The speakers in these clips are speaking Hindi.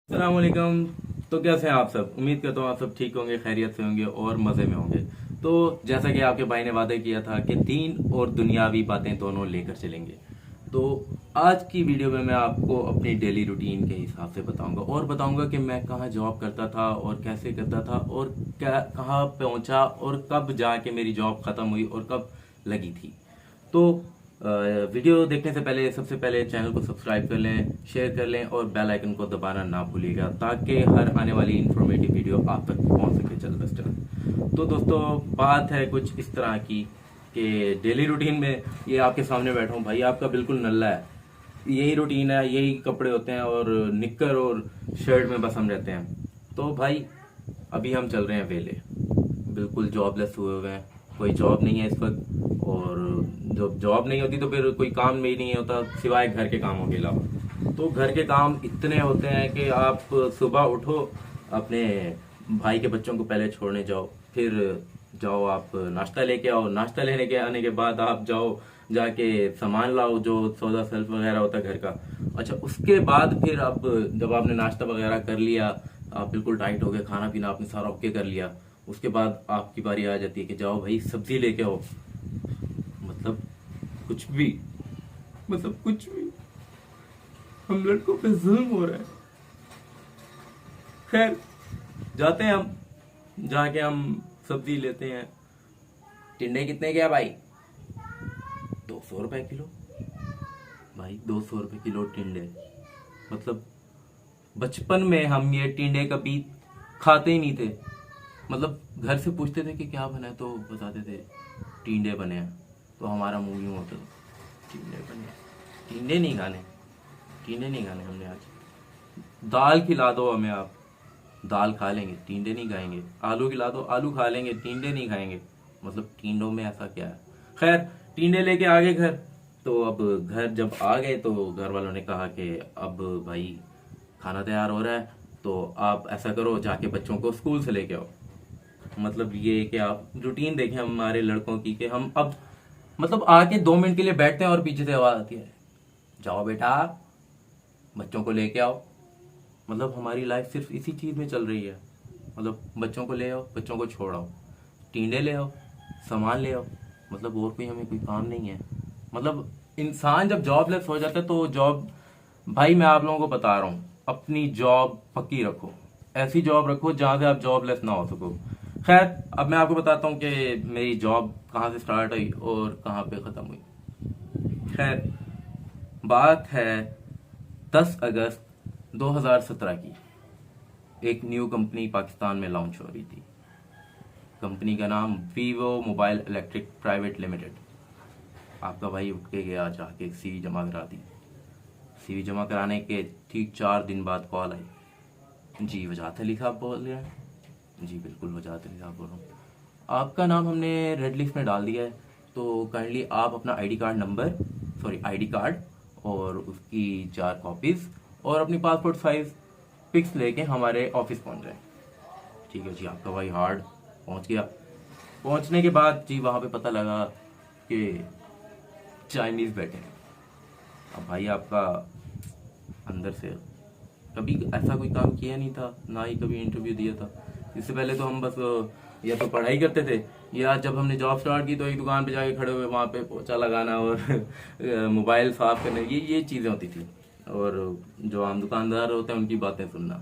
अस्सलामुअलैकुम। तो कैसे हैं आप सब? उम्मीद करता हूँ आप सब ठीक होंगे, खैरियत से होंगे और मज़े में होंगे। तो जैसा कि आपके भाई ने वादा किया था कि दीन और दुनियावी बातें दोनों लेकर चलेंगे, तो आज की वीडियो में मैं आपको अपनी डेली रूटीन के हिसाब से बताऊंगा और बताऊंगा कि मैं कहाँ जॉब करता था और कैसे करता था और क्या कहाँ पहुंचा और कब जाके मेरी जॉब ख़त्म हुई और कब लगी थी। तो वीडियो देखने से पहले सबसे पहले चैनल को सब्सक्राइब कर लें, शेयर कर लें और बेल आइकन को दबाना ना भूलिएगा ताकि हर आने वाली इंफॉर्मेटिव वीडियो आप तक पहुंच सके जल्द अज जल्द। तो दोस्तों, बात है कुछ इस तरह की कि डेली रूटीन में ये आपके सामने बैठा हूँ, भाई आपका बिल्कुल नल्ला है। यही रूटीन है, यही कपड़े होते हैं और निक्कर और शर्ट में बस हम रहते हैं। तो भाई अभी हम चल रहे हैं वेले, बिल्कुल जॉबलेस हुए हुए हैं। कोई जॉब नहीं है इस वक्त, और जब जॉब नहीं होती तो फिर कोई काम भी नहीं होता सिवाय घर के कामों के अलावा। तो घर के काम इतने होते हैं कि आप सुबह उठो, अपने भाई के बच्चों को पहले छोड़ने जाओ, फिर जाओ आप नाश्ता लेके आओ, नाश्ता लेने के आने के बाद आप जाओ जाके सामान लाओ जो सौदा सेल्फ वगैरह होता है घर का। अच्छा, उसके बाद फिर अब जब आपने नाश्ता वगैरह कर लिया, आप बिल्कुल टाइट हो गए, खाना पीना आपने सारा ओके कर लिया, उसके बाद आपकी बारी आ जाती है कि जाओ भाई सब्जी लेके आओ। मतलब कुछ भी, मतलब कुछ भी, हम लड़कों पे जुल्म हो रहा है। खैर, जाते हैं हम, जाके हम सब्जी लेते हैं। टिंडे कितने के है भाई? 200 रुपए किलो। भाई 200 रुपए किलो टिंडे, मतलब बचपन में हम ये टिंडे कभी खाते ही नहीं थे। मतलब घर से पूछते थे कि क्या बना है तो बताते थे टिंडे बने हैं, तो हमारा मुंह यूं होता था, टिंडे बने हैं। टिंडे नहीं खाने, टिंडे नहीं खाने हमने आज। दाल खिला दो हमें आप, दाल खा लेंगे, टिंडे नहीं खाएंगे। आलू खिला दो, आलू खा लेंगे, टिंडे नहीं खाएंगे। मतलब टिंडों में ऐसा क्या है? खैर, टिंडे लेके आ गए घर। तो अब घर जब आ गए तो घर वालों ने कहा कि अब भाई खाना तैयार हो रहा है, तो आप ऐसा करो जाके बच्चों को स्कूल से लेके आओ। मतलब ये कि आप रूटीन देखें हमारे लड़कों की कि हम अब मतलब आके 2 मिनट के लिए बैठते हैं और पीछे से आवाज आती है, जाओ बेटा बच्चों को लेके आओ। मतलब हमारी लाइफ सिर्फ इसी चीज में चल रही है। मतलब बच्चों को ले आओ, बच्चों को छोड़ आओ, टींडे ले आओ, सामान ले आओ। मतलब और कोई हमें कोई काम नहीं है। मतलब इंसान जब जॉबलेस हो जाता है तो जॉब, भाई मैं आप लोगों को बता रहा हूँ, अपनी जॉब पक्की रखो, ऐसी जॉब रखो जहां से आप जॉबलेस ना हो सको। खैर, अब मैं आपको बताता हूँ कि मेरी जॉब कहाँ से स्टार्ट हुई और कहाँ पे खत्म हुई। खैर, बात है 10 अगस्त 2017 की। एक न्यू कंपनी पाकिस्तान में लॉन्च हो रही थी। कंपनी का नाम Vivo mobile electric private limited. आपका भाई उठ के गया, जाके सीवी जमा करा दी। सीवी जमा कराने के ठीक 4 दिन बाद कॉल आई, जी वजाहत अली साहब बोल रहे हैं? जी बिल्कुल वजाहत अली साहब बोल रहा हूँ। आपका नाम हमने रेड लिस्ट में डाल दिया है, तो काइंडली आप अपना ID card number, sorry ID card और उसकी 4 कॉपीज और अपनी पासपोर्ट साइज पिक्स लेके हमारे ऑफिस पहुंच जाए। ठीक है जी। आपका भाई हार्ड पहुंच गया। पहुंचने के बाद जी वहां पे पता लगा कि चाइनीज बैठे हैं। अब भाई आपका अंदर से कभी ऐसा कोई काम किया नहीं था, ना ही कभी इंटरव्यू दिया था। इससे पहले तो हम बस या तो पढ़ाई करते थे, या जब हमने जॉब स्टार्ट की तो एक दुकान पे जाके खड़े हुए वहाँ पे पोछा लगाना और मोबाइल साफ करना, ये चीज़ें होती थी। और जो आम दुकानदार होते हैं उनकी बातें सुनना।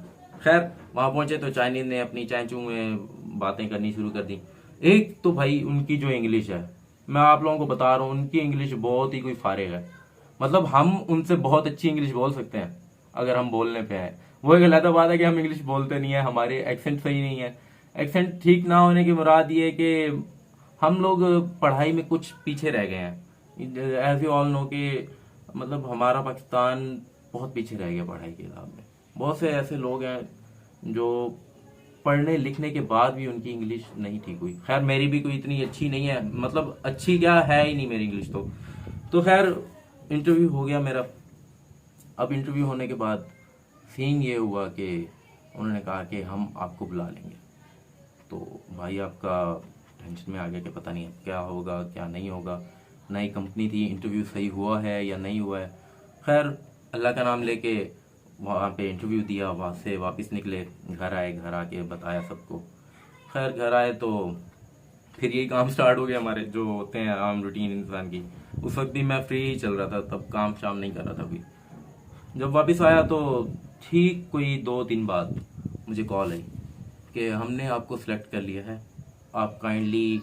खैर, वहाँ पहुंचे तो चाइनीज ने अपनी चांचू में बातें करनी शुरू कर दी। एक तो भाई उनकी जो इंग्लिश है, मैं आप लोगों को बता रहा हूँ, उनकी इंग्लिश बहुत ही कोई फारिग है। मतलब हम उनसे बहुत अच्छी इंग्लिश बोल सकते हैं अगर हम बोलने पे हैं। वो एक अलग बात है कि हम इंग्लिश बोलते नहीं है, हमारे एक्सेंट सही नहीं है। एक्सेंट ठीक ना होने की मुराद ये है कि हम लोग पढ़ाई में कुछ पीछे रह गए हैं। एज यू ऑल नो कि मतलब हमारा पाकिस्तान बहुत पीछे रह गया पढ़ाई के हिसाब में। बहुत से ऐसे लोग हैं जो पढ़ने लिखने के बाद भी उनकी इंग्लिश नहीं ठीक हुई। खैर, मेरी भी कोई इतनी अच्छी नहीं है, मतलब अच्छी क्या है ही नहीं मेरी इंग्लिश तो खैर, इंटरव्यू हो गया मेरा। अब इंटरव्यू होने के बाद सीन ये हुआ कि उन्होंने कहा कि हम आपको बुला लेंगे। तो भाई आपका टेंशन में आ गया कि पता नहीं अब क्या होगा क्या नहीं होगा। नई कंपनी थी, इंटरव्यू सही हुआ है या नहीं हुआ है। खैर, अल्लाह का नाम लेके वहाँ पे इंटरव्यू दिया, वहाँ से वापस निकले, घर आए, घर आके बताया सबको। खैर घर आए तो फिर यही काम स्टार्ट हो गया हमारे जो होते हैं आम रूटीन इंसान की। उस वक्त भी मैं फ्री ही चल रहा था, तब काम शाम नहीं कर रहा था कोई। जब वापस आया तो ठीक कोई 2 दिन बाद मुझे कॉल आई कि हमने आपको सिलेक्ट कर लिया है, आप काइंडली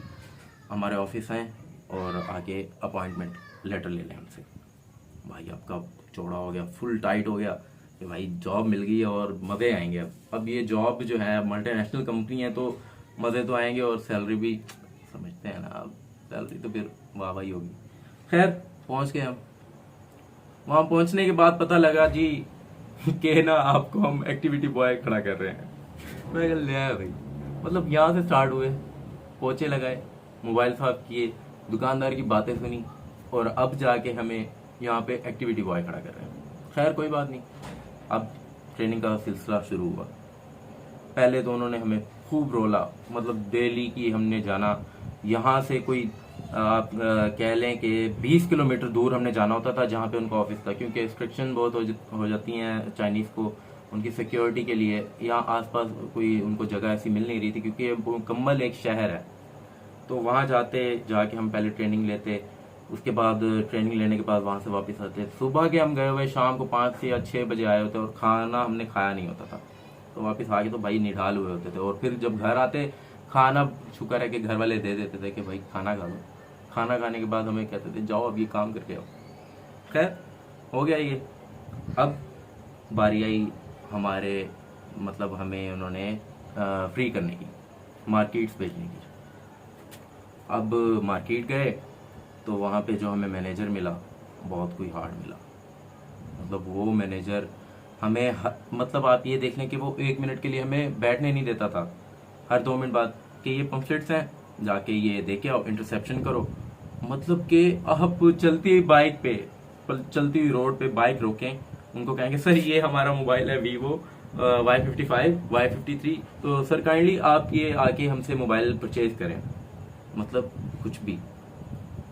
हमारे ऑफिस आएँ और आके अपॉइंटमेंट लेटर ले लें हमसे। भाई आपका चौड़ा हो गया, फुल टाइट हो गया कि भाई जॉब मिल गई है और मज़े आएंगे। अब ये जॉब जो है मल्टीनेशनल कंपनी है तो मज़े तो आएंगे, और सैलरी भी समझते हैं ना, अब सैलरी तो फिर वाह वाही होगी। खैर पहुंच गए हम। वहां पहुंचने के बाद पता लगा जी कि ना आपको हम एक्टिविटी बॉय खड़ा कर रहे हैं। मैं कह लिया है भाई, मतलब यहाँ से स्टार्ट हुए, पोछे लगाए, मोबाइल साफ किए, दुकानदार की बातें सुनी, और अब जाके हमें यहाँ पे एक्टिविटी बॉय खड़ा कर रहे हैं। खैर कोई बात नहीं, अब ट्रेनिंग का सिलसिला शुरू हुआ। पहले तो उन्होंने हमें खूब रोला, मतलब डेली की हमने जाना, यहाँ से कोई आप कह लें कि 20 किलोमीटर दूर हमने जाना होता था जहाँ पे उनका ऑफिस था, क्योंकि रिस्ट्रिक्शन बहुत हो जाती हैं चाइनीज़ को उनकी सिक्योरिटी के लिए। यहाँ आसपास कोई उनको जगह ऐसी मिल नहीं रही थी, क्योंकि ये मुकम्मल एक शहर है। तो वहाँ जाके हम पहले ट्रेनिंग लेते, उसके बाद ट्रेनिंग लेने के बाद वहाँ से वापस आते। सुबह के हम गए हुए शाम को 5 से या 6 बजे आए होते, और खाना हमने खाया नहीं होता था। तो वापस आके तो भाई निढाल हुए होते थे, और फिर जब घर आते खाना शुक्र है कि घर वाले दे देते थे कि भाई खाना खा लो। खाना खाने के बाद हमें कहते थे जाओ अब ये काम करके आओ। खैर हो गया ये। अब बारी आई हमारे, मतलब हमें उन्होंने फ्री करने की, मार्केट्स भेजने की। अब मार्केट गए तो वहाँ पे जो हमें मैनेजर मिला बहुत कोई हार्ड मिला। मतलब वो मैनेजर हमें मतलब आप ये देख लें कि वो 1 मिनट के लिए हमें बैठने नहीं देता था। हर 2 मिनट बाद कि ये पम्फलेट्स हैं, जाके ये देके आओ, इंटरसेप्शन करो। मतलब कि आप चलती हुई बाइक पे, चलती हुई रोड पे बाइक रोकें, उनको कहेंगे सर ये हमारा मोबाइल है वीवो Y55 Y53, तो सर काइंडली आप ये आके हमसे मोबाइल परचेज करें। मतलब कुछ भी।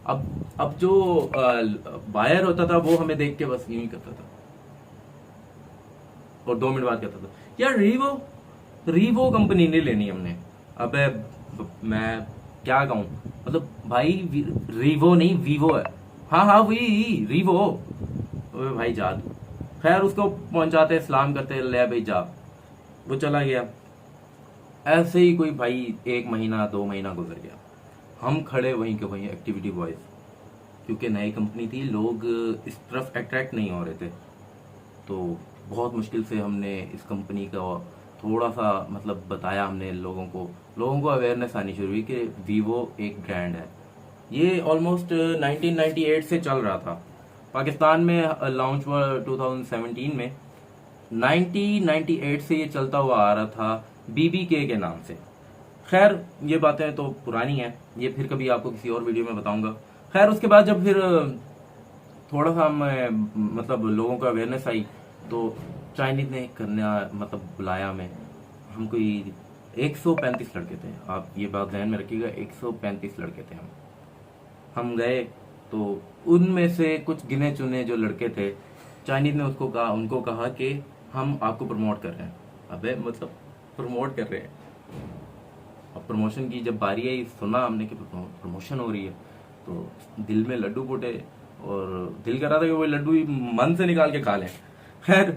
अब जो बायर होता था वो हमें देख के बस यूं ही करता था, और 2 मिनट बाद कहता था यार रीवो कंपनी नहीं लेनी हमने। अबे मैं क्या कहूं, मतलब भाई रीवो नहीं वीवो है। हाँ हाँ वही रीवो। अबे भाई जा तू। खैर उसको पहुंचाते, सलाम करते, ले भाई जा। वो चला गया। ऐसे ही कोई भाई 1 महीना 2 महीना गुजर गया, हम खड़े वहीं के वहीं एक्टिविटी बॉयज। क्योंकि नई कंपनी थी, लोग इस तरफ अट्रैक्ट नहीं हो रहे थे, तो बहुत मुश्किल से हमने इस कंपनी का थोड़ा सा मतलब बताया हमने लोगों को अवेयरनेस आनी शुरू हुई कि वीवो एक ब्रांड है। ये ऑलमोस्ट 1998 से चल रहा था। पाकिस्तान में लॉन्च हुआ 2017 में। 1998 से ये चलता हुआ आ रहा था BBK के नाम से। खैर ये बातें तो पुरानी हैं, ये फिर कभी आपको किसी और वीडियो में बताऊंगा। खैर उसके बाद जब फिर थोड़ा सा मतलब लोगों को अवेयरनेस आई, तो चाइनीज ने करना मतलब बुलाया हमें। हम कोई 135 लड़के थे, आप ये बात ध्यान में रखिएगा, 135 लड़के थे हम गए। तो उनमें से कुछ गिने चुने जो लड़के थे, चाइनीज ने उनको कहा कि हम आपको प्रमोट कर रहे हैं। अबे मतलब प्रमोट कर रहे हैं। अब प्रमोशन की जब बारी आई, सुना हमने कि प्रमोशन हो रही है, तो दिल में लड्डू फूटे, और दिल कर रहा था कि वो लड्डू ही मन से निकाल के खा लें। खैर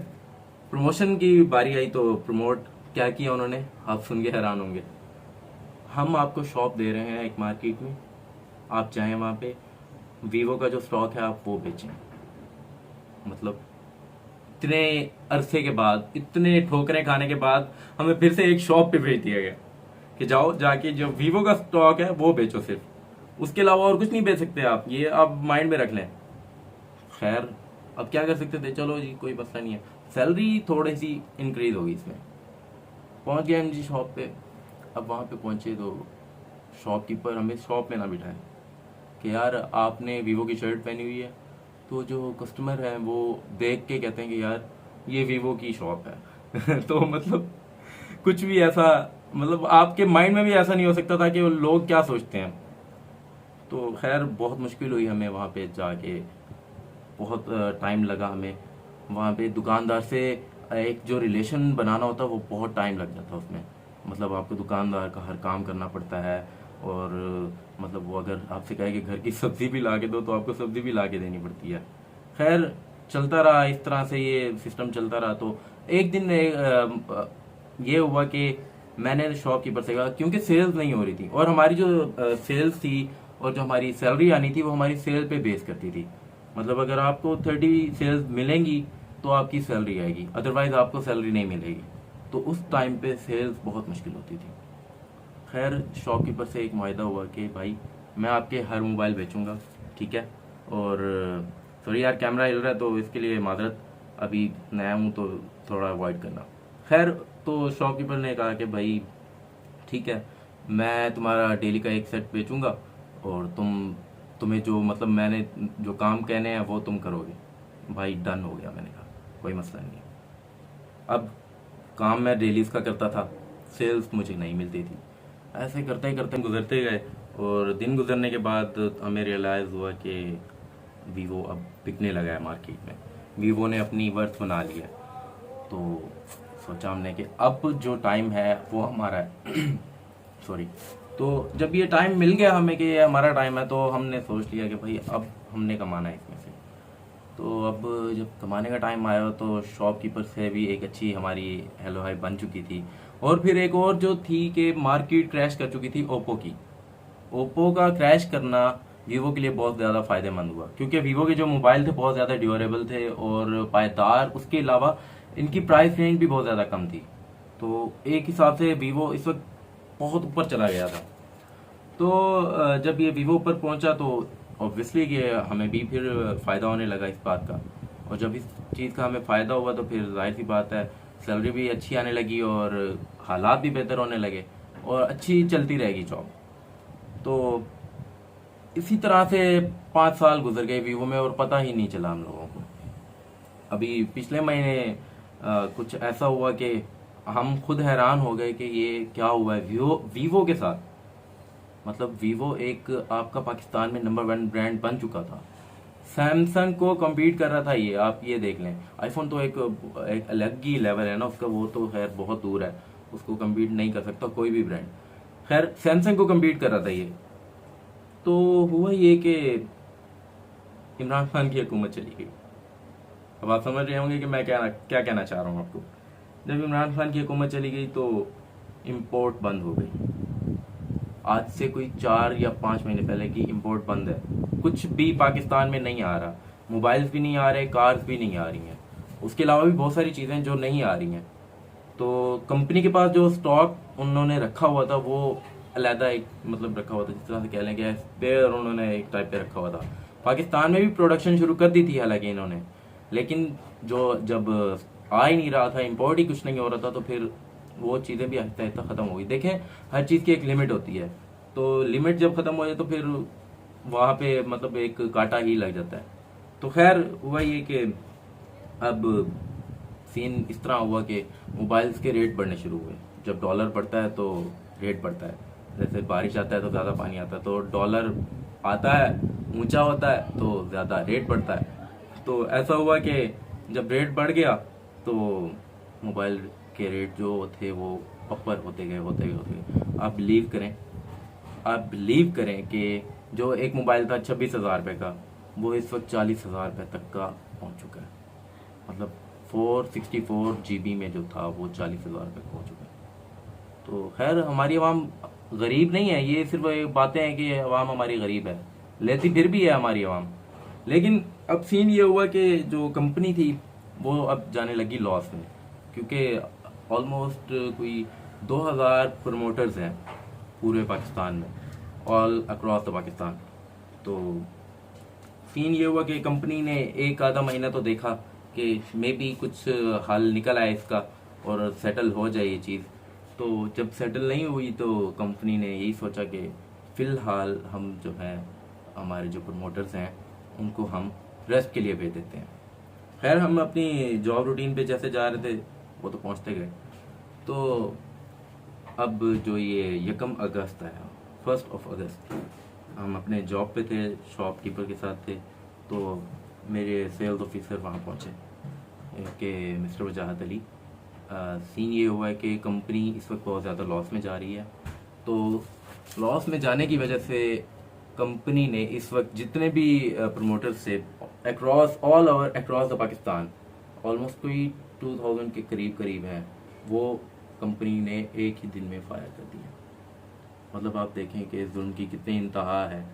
प्रमोशन की बारी आई तो प्रमोट क्या किया उन्होंने, आप सुन के हैरान होंगे। हम आपको शॉप दे रहे हैं एक मार्केट में, आप चाहें वहां पे वीवो का जो स्टॉक है आप वो बेचें। मतलब इतने अरसे के बाद, इतने ठोकरें खाने के बाद हमें फिर से एक शॉप पे भेज दिया गया कि जाओ जाके जो वीवो का स्टॉक है वो बेचो, सिर्फ उसके अलावा और कुछ नहीं बेच सकते आप, ये आप माइंड में रख लें। खैर अब क्या कर सकते थे, चलो जी कोई मसला नहीं है। सैलरी थोड़ी सी इंक्रीज होगी इसमें। पहुंच गए हम जी शॉप पे। अब वहां पे पहुंचे तो शॉपकीपर हमें शॉप में ना बिठाए कि यार आपने वीवो की शर्ट पहनी हुई है। तो जो कस्टमर है वो देख के कहते हैं कि यार ये वीवो की शॉप है। तो मतलब कुछ भी ऐसा, मतलब आपके माइंड में भी ऐसा नहीं हो सकता था कि वो लोग क्या सोचते हैं। तो खैर बहुत मुश्किल हुई हमें वहाँ पे जाके, बहुत टाइम लगा हमें। वहाँ पे दुकानदार से एक जो रिलेशन बनाना होता है वो बहुत टाइम लग जाता है उसमें। मतलब आपको दुकानदार का हर काम करना पड़ता है, और मतलब वो अगर आपसे कहे कि घर की सब्जी भी ला के दो तो आपको सब्जी भी ला के देनी पड़ती है। खैर चलता रहा इस तरह से, ये सिस्टम चलता रहा। तो एक दिन ये हुआ कि मैंने शॉपकीपर से कहा, क्योंकि सेल्स नहीं हो रही थी और हमारी जो सेल्स थी और जो हमारी सैलरी आनी थी वो हमारी सेल पे बेस करती थी। मतलब अगर आपको 30 सेल्स मिलेंगी तो आपकी सैलरी आएगी, अदरवाइज आपको सैलरी नहीं मिलेगी। तो उस टाइम पे सेल्स बहुत मुश्किल होती थी। खैर शॉपकीपर से एक मुआहदा हुआ कि भाई मैं आपके हर मोबाइल बेचूंगा, ठीक है, और सॉरी यार कैमरा हिल रहा है तो इसके लिए माजरत, अभी नया हूँ तो थोड़ा अवॉइड करना। खैर तो शॉपकीपर ने कहा कि भाई ठीक है, मैं तुम्हारा डेली का एक सेट बेचूंगा और तुम्हें जो मतलब मैंने जो काम कहने हैं वो तुम करोगे। भाई डन हो गया, मैंने कहा कोई मसला नहीं है। अब काम मैं डेलीज का करता था, सेल्स मुझे नहीं मिलती थी। ऐसे करते ही करते गुजरते गए, और दिन गुजरने के बाद हमें रियलाइज़ हुआ कि वीवो अब बिकने लगा है मार्केट में, वीवो ने अपनी वर्थ बना लिया। तो सोचा हमने कि अब जो टाइम है वो हमारा है सॉरी। तो जब ये टाइम मिल गया हमें कि ये हमारा टाइम है, तो हमने सोच लिया कि भाई अब हमने कमाना है इसमें से। तो अब जब कमाने का टाइम आया तो शॉपकीपर से भी एक अच्छी हमारी हेलो हाय बन चुकी थी, और फिर एक और जो थी कि मार्केट क्रैश कर चुकी थी ओप्पो की। ओप्पो का क्रैश करना वीवो के लिए बहुत ज़्यादा फायदेमंद हुआ, क्योंकि वीवो के जो मोबाइल थे बहुत ज़्यादा ड्यूरेबल थे और पायदार, उसके अलावा इनकी प्राइस रेंज भी बहुत ज़्यादा कम थी। तो एक हिसाब से वीवो इस वक्त बहुत ऊपर चला गया था। तो जब ये वीवो पर पहुंचा तो ऑब्वियसली कि हमें भी फिर फ़ायदा होने लगा इस बात का, और जब इस चीज़ का हमें फ़ायदा हुआ तो फिर जाहिर सी बात है सैलरी भी अच्छी आने लगी और हालात भी बेहतर होने लगे और अच्छी चलती रहेगी जॉब। तो इसी तरह से 5 साल गुजर गए वीवो में और पता ही नहीं चला हम लोगों को। अभी पिछले महीने कुछ ऐसा हुआ कि हम खुद हैरान हो गए कि ये क्या हुआ है वीवो के साथ। मतलब वीवो एक आपका पाकिस्तान में नंबर 1 ब्रांड बन चुका था, सैमसंग को कम्पीट कर रहा था ये, आप ये देख लें। आईफोन तो एक अलग ही लेवल है ना उसका, वो तो खैर बहुत दूर है, उसको कम्पीट नहीं कर सकता कोई भी ब्रांड। खैर सैमसंग को कम्पीट कर रहा था ये। तो हुआ ये कि इमरान खान की हुकूमत चली गई। अब आप समझ रहे होंगे कि मैं क्या कहना चाह रहा हूँ आपको। जब इमरान खान की हुकूमत चली गई तो इम्पोर्ट बंद हो गई। आज से कोई 4 या 5 महीने पहले की इम्पोर्ट बंद है, कुछ भी पाकिस्तान में नहीं आ रहा, मोबाइल्स भी नहीं आ रहे, कार्स भी नहीं आ रही हैं, उसके अलावा भी बहुत सारी चीज़ें जो नहीं आ रही हैं। तो कंपनी के पास जो स्टॉक उन्होंने रखा हुआ था वो अलहदा एक मतलब रखा हुआ था, जिस तरह से कह लें कि स्पेयर उन्होंने एक टाइप पे रखा हुआ था। पाकिस्तान में भी प्रोडक्शन शुरू कर दी थी हालांकि इन्होंने, लेकिन जो जब आ ही नहीं रहा था, इम्पोर्ट ही कुछ नहीं हो रहा था, तो फिर वो चीज़ें भी आहिस्ता आहिस्ता ख़त्म हो गई। देखें हर चीज़ की एक लिमिट होती है, तो लिमिट जब ख़त्म हो जाए तो फिर वहाँ पे मतलब एक कांटा ही लग जाता है। तो खैर हुआ ये कि अब सीन इस तरह हुआ कि मोबाइल्स के रेट बढ़ने शुरू हुए। जब डॉलर बढ़ता है तो रेट बढ़ता है, जैसे बारिश आता है तो ज़्यादा पानी आता है, तो डॉलर आता है ऊंचा होता है तो ज़्यादा रेट बढ़ता है। तो ऐसा हुआ कि जब रेट बढ़ गया तो मोबाइल के रेट जो थे वो ऊपर होते गए। आप बिलीव करें कि जो एक मोबाइल था 26,000 रुपये का, वो इस वक्त 40,000 रुपये तक का पहुंच चुका है। मतलब 464 GB में जो था वो 40,000 रुपये का हो चुका है। तो खैर हमारी आवाम गरीब नहीं है, ये सिर्फ एक बातें हैं कि आवाम हमारी गरीब है, लेती फिर भी है हमारी आवाम। लेकिन अब सीन ये हुआ कि जो कंपनी थी वो अब जाने लगी लॉस में, क्योंकि ऑलमोस्ट कोई 2000 प्रमोटर्स हैं पूरे पाकिस्तान में, ऑल अक्रॉस द पाकिस्तान। तो सीन ये हुआ कि कंपनी ने एक आधा महीना तो देखा कि मे बी कुछ हल निकल आए इसका और सेटल हो जाए ये चीज़। तो जब सेटल नहीं हुई तो कंपनी ने यही सोचा कि फ़िलहाल हम जो है हमारे जो प्रमोटर्स हैं उनको हम रेस्ट के लिए भेज देते हैं। खैर हम अपनी जॉब रूटीन पे जैसे जा रहे थे वो तो पहुंचते गए। तो अब जो ये 1 अगस्त आया, 1 अगस्त, हम अपने जॉब पे थे, शॉपकीपर के साथ थे। तो मेरे सेल्स ऑफिसर वहाँ पहुँचे के मिस्टर वजाहत अली, सीन ये हुआ है कि कंपनी इस वक्त बहुत ज़्यादा लॉस में जा रही है। तो लॉस में जाने की वजह से कंपनी ने इस वक्त जितने भी प्रमोटर्स थे अक्रॉस द पाकिस्तान, ऑलमोस्ट कोई 2000 के करीब हैं, वो कंपनी ने एक ही दिन में फायर कर दिया। मतलब आप देखें कि जुल्म की कितनी इंतहा है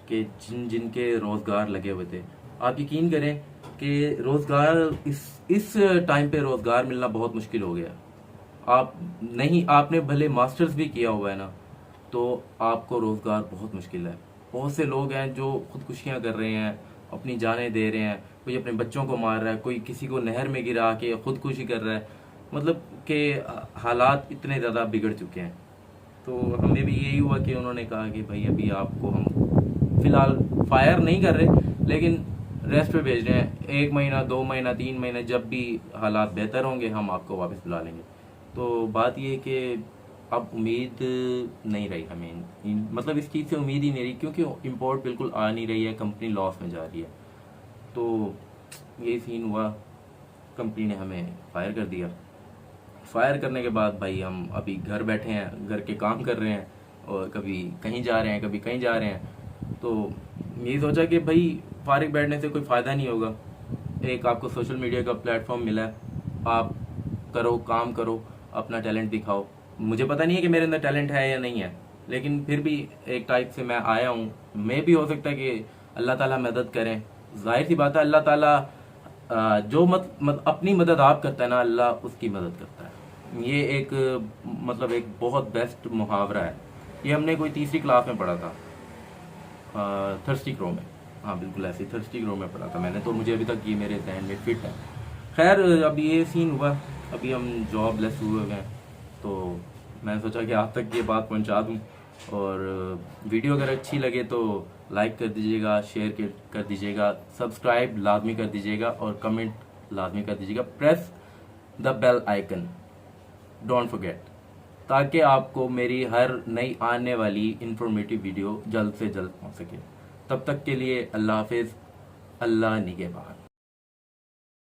कि जिनके रोज़गार लगे हुए थे। आप यकीन करें कि रोज़गार इस टाइम पे रोज़गार मिलना बहुत मुश्किल हो गया। आपने भले मास्टर्स भी किया हुआ है ना, तो आपको रोज़गार बहुत मुश्किल है। बहुत से लोग हैं जो खुदकुशियां कर रहे हैं, अपनी जानें दे रहे हैं, कोई अपने बच्चों को मार रहा है, कोई किसी को नहर में गिरा के खुदकुशी कर रहा है। मतलब कि हालात इतने ज़्यादा बिगड़ चुके हैं। तो हमें भी यही हुआ कि उन्होंने कहा कि भाई अभी आपको हम फिलहाल फायर नहीं कर रहे, लेकिन रेस्ट पे भेज रहे हैं। 1 महीना, 2 महीना, 3 महीने, जब भी हालात बेहतर होंगे हम आपको वापस बुला लेंगे। तो बात ये है कि अब उम्मीद नहीं रही हमें, मतलब इस चीज़ से उम्मीद ही नहीं रही, क्योंकि इंपोर्ट बिल्कुल आ नहीं रही है, कंपनी लॉस में जा रही है। तो ये सीन हुआ, कंपनी ने हमें फायर कर दिया। फायर करने के बाद भाई हम अभी घर बैठे हैं, घर के काम कर रहे हैं, और कभी कहीं जा रहे हैं, कभी कहीं जा रहे हैं। तो ये सोचा कि भाई फारिग बैठने से कोई फ़ायदा नहीं होगा, एक आपको सोशल मीडिया का प्लेटफॉर्म मिला है, आप करो, काम करो, अपना टैलेंट दिखाओ। मुझे पता नहीं है कि मेरे अंदर टैलेंट है या नहीं है, लेकिन फिर भी एक टाइप से मैं आया हूँ। मैं भी हो सकता है कि अल्लाह ताला मदद करें। जाहिर सी बात है, अल्लाह ताला जो अपनी मदद आप करता है ना, अल्लाह उसकी मदद करता है। ये एक मतलब एक बहुत बेस्ट मुहावरा है। ये हमने कोई तीसरी क्लास में पढ़ा था, थर्स्टी क्रो में। हाँ बिल्कुल ऐसे थर्स्टी क्रो में पढ़ा था मैंने, तो मुझे अभी तक ये मेरे जहन में फिट है। खैर अब ये सीन हुआ, अभी हम जॉब लेस हुए हैं, तो मैंने सोचा कि आप तक ये बात पहुंचा दूं। और वीडियो अगर अच्छी लगे तो लाइक कर दीजिएगा, शेयर कर दीजिएगा, सब्सक्राइब लाजमी कर दीजिएगा, और कमेंट लाजमी कर दीजिएगा। Press the bell icon, don't forget, ताकि आपको मेरी हर नई आने वाली इंफॉर्मेटिव वीडियो जल्द से जल्द पहुंच सके। तब तक के लिए अल्लाह हाफिज़, अल्लाह निगहबान।